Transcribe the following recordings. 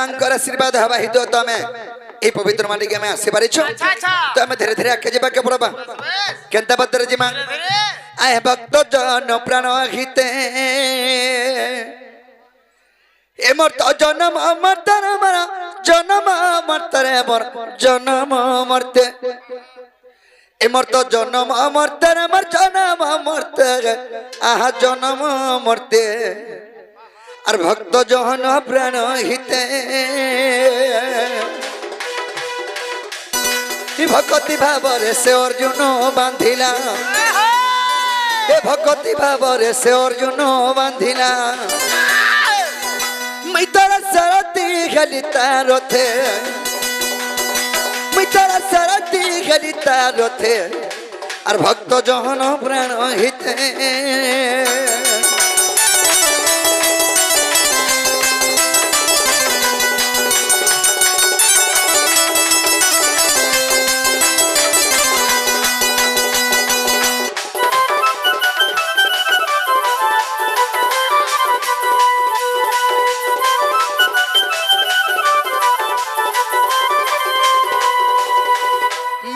मांकर आशीर्वाद हवा हितो तो हमें ए पवित्र माटी के हमें आसे पारे छो तो हमें धीरे धीरे आके जेबा के पड़बा केनता बदर जिमा आए भक्त जन प्राण हिते ए मर्त जन्म मर्तर मरा जन्म मर्तरे बर जन्म मर्ते ए मर्त जन्म मर्तरे मर जन्म मर्ते आहा जन्म मर्ते और भक्त जन प्राण हिते भक्ति भावरे से अर्जुन बांधिला भक्ति भावरे से अर्जुन बांधिला मैं तोरा सरती गलिता रोथे मैं तोरा सरती गलिता रोथे और भक्त जन प्राण हिते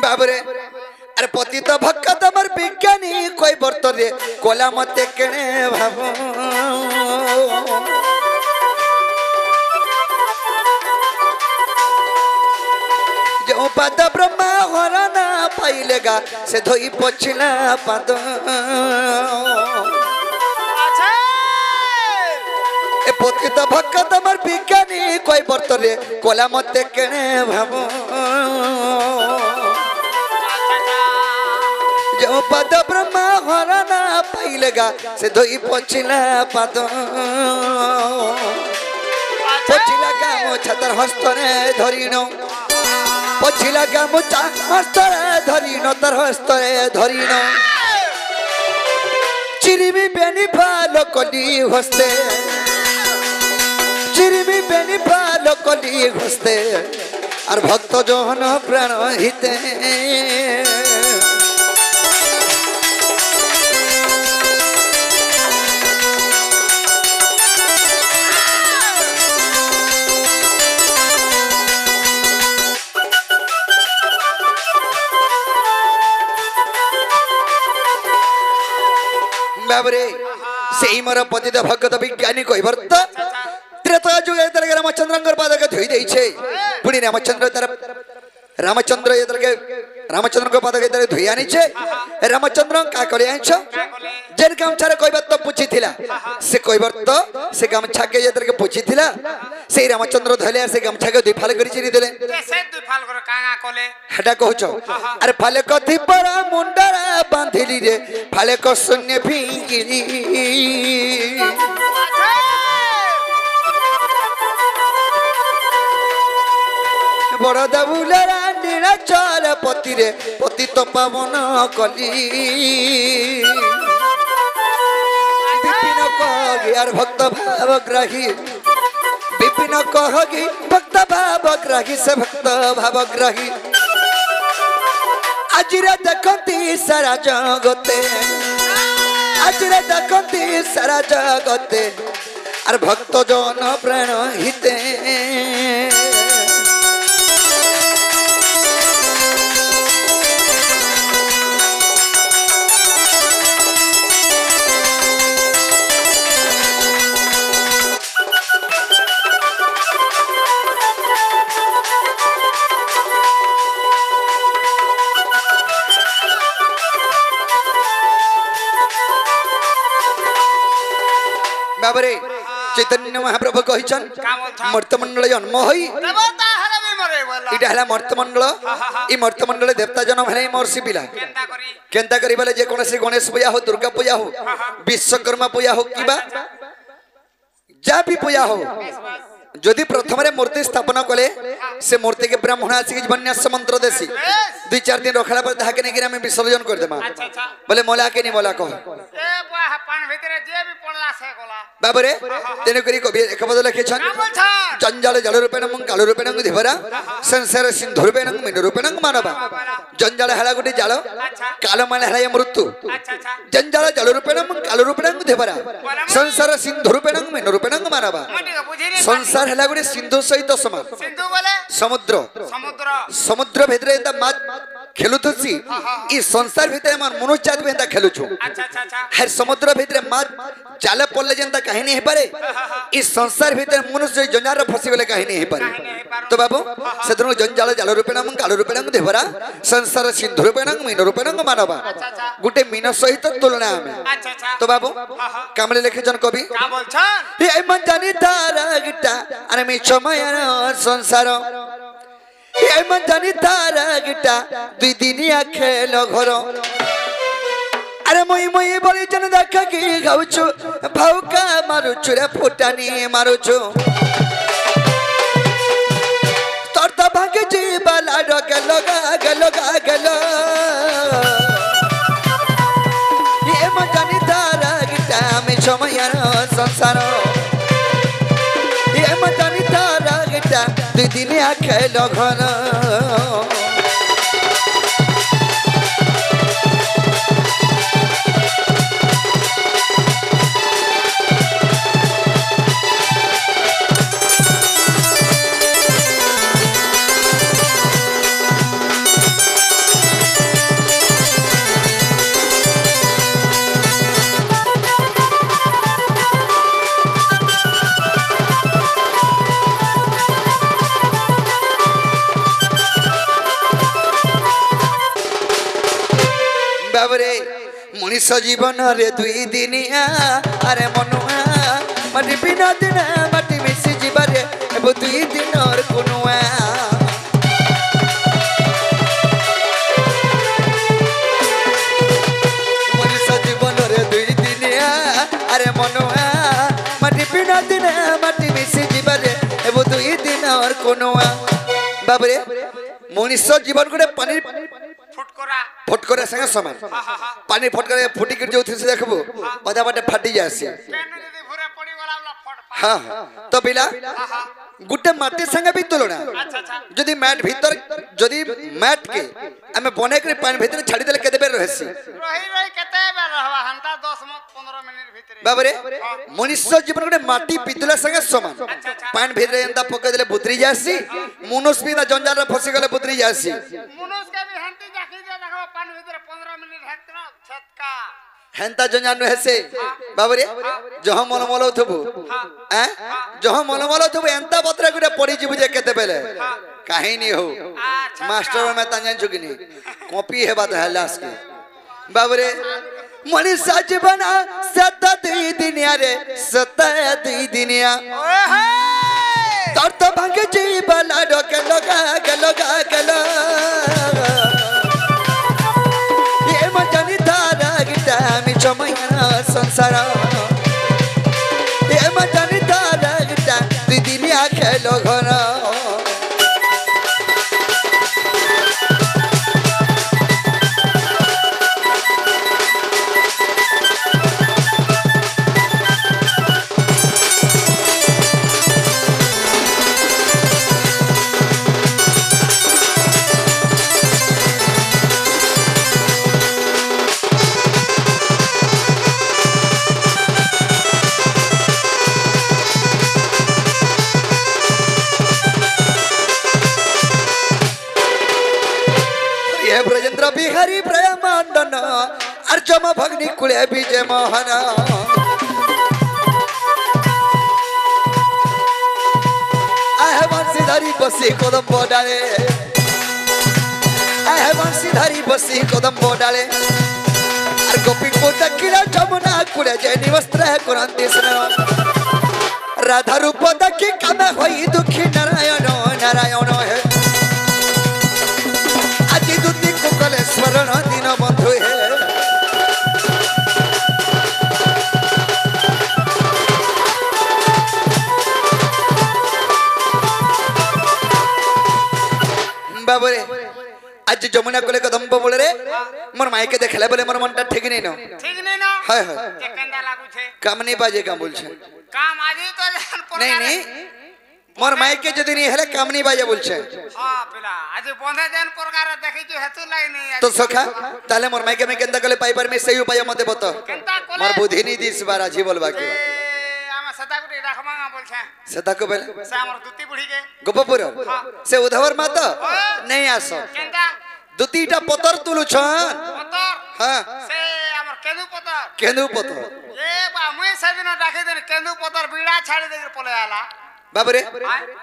बाबरे अरे पति तो भक्त मर विज्ञानी कोई बर्तरे कोला मते केने भाबो जो पद ब्रह्मा हरना पाइलेगा से धोई पोछला पद ए पति तो भक्त मर विज्ञानी कोई बर्तरे कोला मते केने भाबो जो पद ब्रह्मा हरना पाइलेगा से धोई पोछला पद पोछला गामो छतर हस्तरे धरिनो पोछला गामो हस्तरे धरिनो तर हस्तरे धरिनो चिरिबी बेनी फालो कली हस्ते चिरिबी बेनी फालो कली हस्ते और भक्त जन प्राण हिते बाबरे सेई मोर पतित भक्त विज्ञानी कोई भक्त त्रेता जुग एतर के रामचंद्रंकर पाद के धोई देई छे पुनी रामचंद्र तर रामचंद्र एतर के रामचंद्र को पाद के तर धोई आनी छे रामचंद्र का करे आछ जेन गामछा रे कोई बात तो पूछी थिला से कोई भक्त से गामछा के एतर के पूछी थिला से रामचंद्र धले से गामछा के दुई फाल करी चिरी देले से दुई फाल कर कागा कोले हटा कहछो अरे फाले कथि परा मुंडरा बांधिली रे फाले को शून्य फिंगिली बड़ दाबुलरा नीलाचल पति रे पति तो पावन कली विपिन कही और भक्त भावग्राही विपिन कही भक्त भावग्राही से भक्त भावग्राही आज रे देखती सारा जगते आज रे देखती सारा जगते और भक्त जन प्राण हिते बाबरे चैतन्य महाप्रभु कहिछन मर्तमंडल जन्म होई देवता हरे भी मरे वाला इटा हला मर्तमंडल ई मर्तमंडल देवता जन्म हले मोरसी पिला केनता करी बोले जे कोनसी गणेश पूजा हो दुर्गा पूजा हो विश्वकर्मा पूजा हो किबा जा भी पूजा हो जदि प्रथम रे मूर्ति स्थापना कले से मूर्ति के ब्राह्मण आसी वन्यास मंत्र देसी दुई चार दिन रखला पर ताके नेगिरा में विसर्जन कर देमा बोले मोला के नहीं मोला कह ए পান ভিতরে যে বি পড়লা সে গলা বাবরে তেনে করি কবি এক পদ লিখেছেন না বলছেন জঞ্জাল জল রূপেণ কাল রূপেণ ধীবরা সংসার সিন্ধু রূপেণ মীন রূপেণ মানবা জঞ্জাল হেলা গোটে জাল আচ্ছা কাল মানে হেলা মৃত্যু আচ্ছা আচ্ছা জঞ্জাল জল রূপেণ কাল রূপেণ ধীবরা সংসার সিন্ধু রূপেণ মীন রূপেণ মানবা মটিকে বুঝিনি সংসার হেলা গোটে সিন্ধু সহিত সমান সিন্ধু বলে সমুদ্র সমুদ্র সমুদ্র ভিতরে এন্তা মাছ খেলুছি ই সংসার ভিতরে আমার মনুষ্য জাতি এন্তা খেলুছু আচ্ছা আচ্ছা আচ্ছা হর সমুদ্র ভিতরে মাছ জালে পড়লে যেন্তা কাহিনী হেপারে ই সংসার ভিতরে মনুষ্য জঞ্জাল ফসি গলে কাহিনী হেপারে তো বাবু সেদিন জঞ্জাল জাল রূপেণ কাল রূপেণ দেবরা সংসার সিন্ধু রূপেণ মীন রূপেণ মানবা গোটে মীন সহিত তুলনা আমি আচ্ছা আচ্ছা তো বাবু কামলে লিখেছেন কবি কা বলছেন এই মন জানি তারা গিটা আরে মি সময়ের সংসার এই মন জানি তারা গিটা দুই দিনিয়া খেল ঘর আরে মই মই বলি জন দেখা কি গাউছু ভাউকা মারুছু রে ফুটানি মারুছু তোর তো ভাগে জীবালা ডকে লগা গেল এই মন জানি তারা গিটা আমি সময়ের সংসার এই মন জানি তারা গিটা দুই দিনিয়া খেল ঘর বাবরে মনিষ জীবনরে দুই দিনিয়া আরে মনুয়া মাটি বিনা দিন মাটি মিশি যাবারে এব দুই দিনর কোনুয়া মনিষ জীবনরে দুই দিনিয়া আরে মনুয়া মাটি বিনা দিন মাটি মিশি যাবারে এব দুই দিনর কোনুয়া বাবরে মনিষ জীবন গোটে পানির ফুটকরা ফটকরা সঙ্গে সমান পানি ফটকরে ফুটি করে যাউথিছে দেখবো অধা বাটে ফাটি যাসি কেন যদি ঘুরে পড়ি গলা ফট হ্যাঁ তো পিলা গুটে মাটি সঙ্গে বি তুলনা আচ্ছা আচ্ছা যদি ম্যাট ভিতর যদি ম্যাট কে আমি বনে করে পানি ভিতরে ছাড়ি দেলে কেতে বের রহেছি রহি রহি কেতে বের হবা হান্তা 10-15 মিনিট ভিতরে বাবরে মনুষ্য জীবন গোটে মাটি পিতলা সঙ্গে সমান পানি ভিতরে এন্তা পকাই দেলে বুতরি যাসি মনুষ্য বি না জঞ্জাল ফসি গলে বুতরি যাসি মনুষ্য কে হান্তি জাকি দে দেখো পানি ভিতরে 15 মিনিট হেতরা ছটকা হেন্তা জঞ্জাল হেসে বাবরে জহ মলমল থবু হ্যাঁ জহ মলমল থবু এন্তা পত্রা গুড়ে পড়ি ଯିବୁ যে কেতে বেলে কাহিনী হো মাস্টার মে তাঞ্জান চুকিনি কপি হেবা দহলাস के বাবরে মনিষ জীবন সত দুই দিনিয়া রে সত দুই দিনিয়া ওয়ে হে তোর তো ভাগে জীবলা ডকে লগা গেল এ মজানি তারা গিটা আমি সময়ের সংসার এ মজানি তারা গিটা দুই দিনিয়া খেল ঘর हे ब्रजेंद्र बिहारी प्रेमानंदन अर्जम भग्नि कुले विजय मोहन आहे बंशीधारी बसी कदम डाले आहे बंशीधारी बसी कदम डाले और गोपी को दक्षिणा जमुना कुले जय निवस्त्र कुरंती राधा रूप दक्षि कमे होई दुखी नारायण नारायण है আজি দুতি কুকলে স্মরণ দিন বন্ধু হে বাবরে आज যমুনা কোলে কদম বলে রে মোর মাইকে দেখলে বলে মোর মনটা ঠিক নেই না ঠিক নেই না হ্যাঁ হ্যাঁ যে কেন্দা লাগুছে কাম নেই বাজে কাম বলছে কাম আজি তো জান नहीं नहीं मोर माइके जदि नहीं हेले काम नहीं बाजे बोलछे हां पिला आज बंधे देन प्रकार देखि जो हेतु लाई नहीं तो सखा ताले मोर माइके में केंदा कले पाई पर में सही उपाय मते बतो केंदा कोले मोर बुद्धि नहीं दिस बार आजी बोलबा के आमा सदा गुटी राखमांगा बोलछे सदा को बेले से हमर दुती बुढ़ी के गोपपुर से उधवर मात नहीं आसो केंदा दुतीटा पतर तुलु छन पतर हां से हमर केंदू पतर केंदु पतर ए बा मुई सदिन डाके देन केंदू पतर बीड़ा छाड़ी दे पले आला बाबरे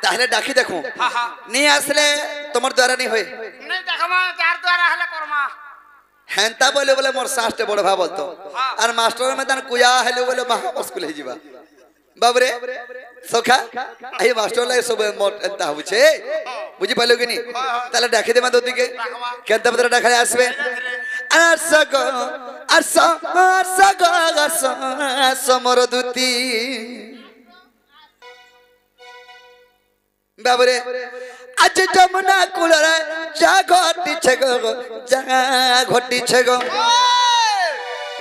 ताहले डाकी देखो हां हां नहीं आसले तमर द्वारा नहीं होय नहीं देखमा चार द्वारा हले करमा हेंता बोले बोले मोर सास्ते बड़ भाव बोलतो और मास्टर में तन कुया हेले बोले महा मुश्किल है जीवा बाबरे सखा आई मास्टर ला सब मोट एंता होछे बुझी पालो कि नहीं ताले डाकी दे मा दोती के केंता बदरा डाखले आसबे असग असग समर दुती बाबरे आज जमुना कुलरे जा घटी छगो जा घटी छगो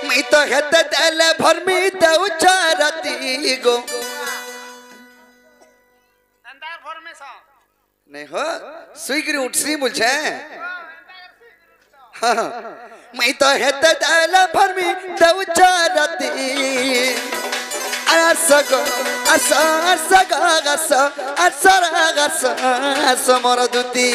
मी तो हेते देले भरमी दे उचारती गो अंदर फॉर्मेशन नहीं हो सुईगरी उठसी मुझे हाँ मैं तो हेते देले भरमी दे उचारती असग असग असर समर दुती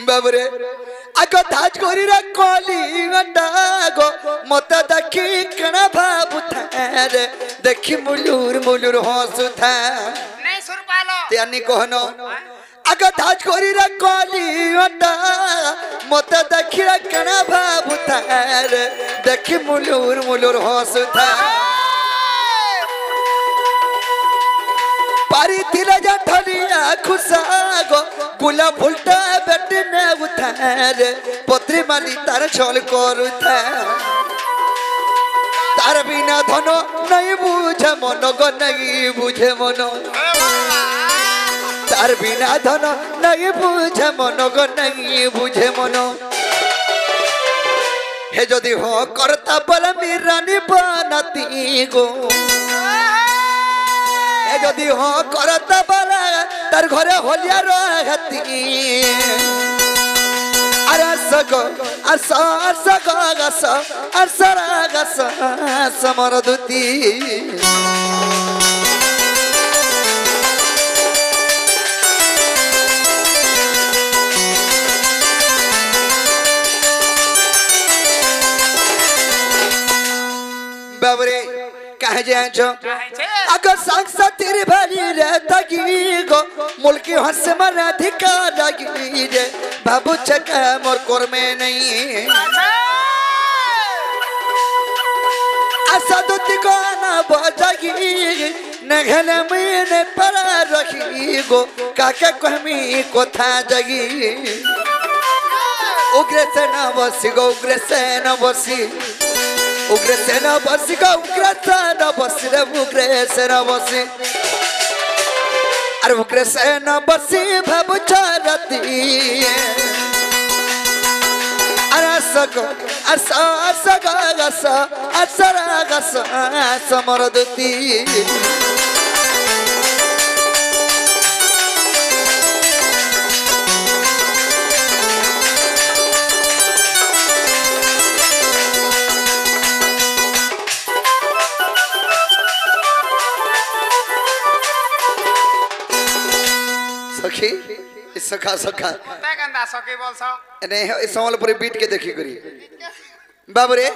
बाबरे आगो धाज कोरी रे कोली गंडागो मते देखी कणा भाबु थारे देखी मुलुर मुलुर हंसु था नहीं सुर पालो त्यानी कहनो आगो धाज कोरी रे कोली गंडा मते देखी रे कणा भाबु थारे देखी मुलुर मुलुर हंसु था पारी तिला जा ठलिया खुसागो गुला फुलटा बेटी ने उठारे पत्री माली तार छल करू था तार बिना धनो नहीं बुझे मन गो नहीं बुझे मन तार बिना धनो नहीं बुझे मन गो नहीं बुझे मन हे जदि हो करता बोले मिरानी बनती गो जदि हो करता बोले तार घरे होलिया रहती अरे सगो असग असर समर दुती बाबरे कहे जाए छो अगर सांसा तेरे भारी रहता की गो मुल्की हंस मर अधिकार लगी रे बाबू चका मोर कोर में नहीं ऐसा दुती को ना बजागी नगले में पर रखी गो काके कहमी को था जगी उग्र से न बसी गो उग्र से न बसी उग्रसेन बसी का उग्रसेन बसी रे उग्रसेन बसी अरे उग्रसेन बसी भाबु चरती अरे सगो असग असर समर दुती सखी सखा सखा पता कंदा सखी बोलसो नहीं इस संबलपुरी बीट के देखी करी बाबरे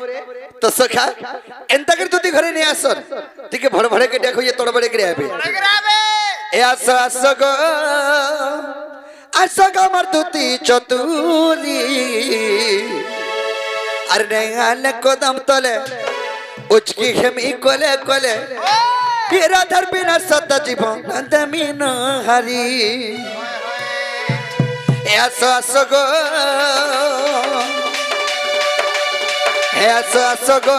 तो सखा एंता कर तुती घरे नहीं आसन ठीक है भड़ भड़े के देखो ये तोड़ बड़े के आबे ए आसग आसग मर तुती चतुरी अरे नहीं आले कोदम तले उचकी खेमी कोले कोले राधर बिना सत जीवन दमीन हरी আসো আসো গো আসো আসো গো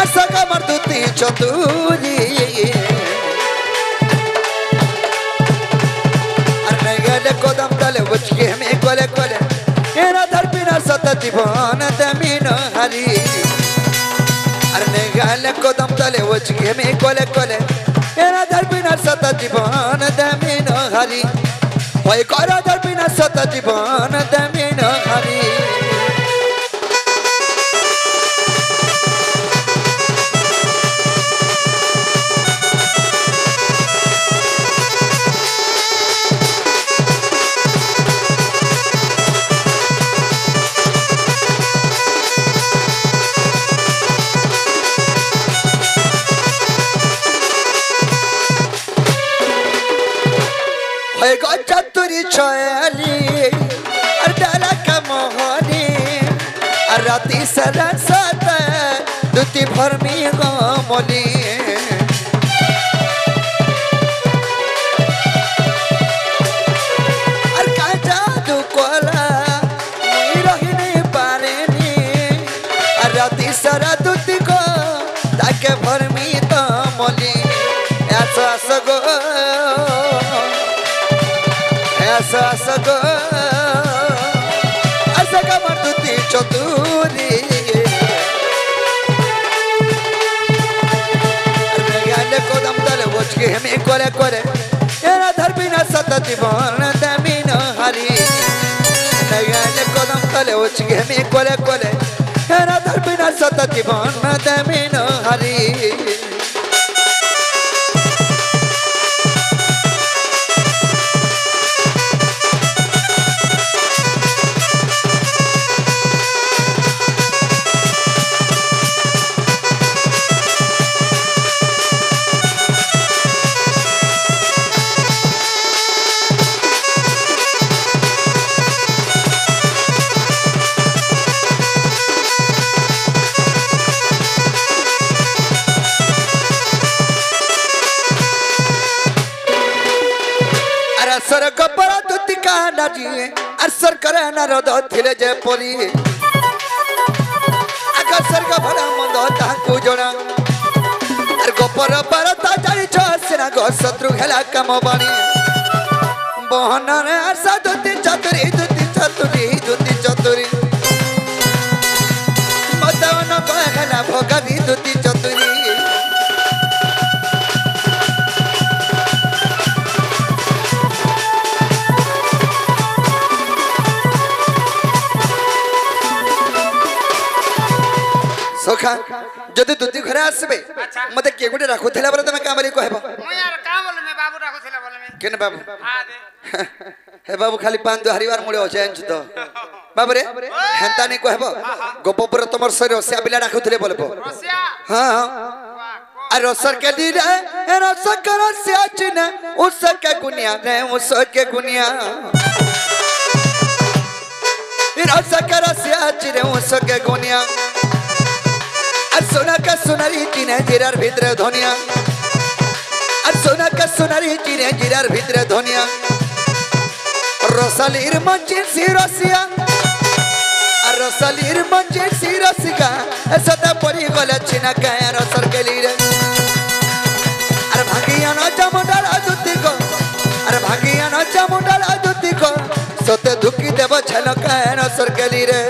আসো গো আমার দুতি চতুরি আর নাই গেলে কদম তলে বুঝকে আমি কলে কলে এরা ধরবি না সত জীবন দামি হারি আর নাই গেলে কদম তলে বুঝকে আমি কলে কলে এরা ধরবি না সত জীবন দামি হারি ভয় করা ধরবি না সত জীবন দামি হারি चतुरी छयाली और डाला का मोहनी और राती सरसत दुती भरमी गमली और का जादू कोला मुई रही नहीं पारेनी और राती सरा दुती को ताके भरमी तमली ऐसा सगो ऐसा सगो ऐसा का मर्दुती चतुरी अरे गाले को दम तले बोझ के हमें कोले कोले यारा धरबी ना सत जीवन दामी न हारी गाले को दम तले बोझ के हमें कोले कोले यारा धरबी ना सत जीवन दामी न हारी सर गपरा दुतिका नाजी असर करे न रद थिले जे परी आका सर गपरा मंद ताकू जणा अर गपर परता जाई छ सेना गो शत्रु हेला काम बाणी बहन रे आशा दुति चतुरी मतवन कहला भगवी दुति चतुरी सोखा जदि दुती घरे आसबे मते के गुटे राखु थेला बरे तमे कामरी कहबो मु यार का बोले में बाबू राखु थिला बोले में केने बाबू हां दे हे बाबू खाली पान दो हरिवार मुळे होचे अंच तो बाबू रे हेंता नै कहबो गोपपुर तमर सर रसिया बिला राखु थले बोलबो रसिया हां आ रसर के दी रे रसर के रसिया चिने उसके गुनिया रे उसके गुनिया रसर के रसिया चिने उसके गुनिया सोना का सोनारी चिने जिरार भितरे धनिया और सोना का सोनारी चिने जिरार भितरे धनिया रसालीर मंजिल सी रसिया और रसालीर मंजिल सी रसिका सदा परी गले चिना का रसर के लीरे अरे भागिया न चामुंडाला दुती को अरे भागिया न चामुंडाला दुती को सोते दुखी देव छलका रसर के लीरे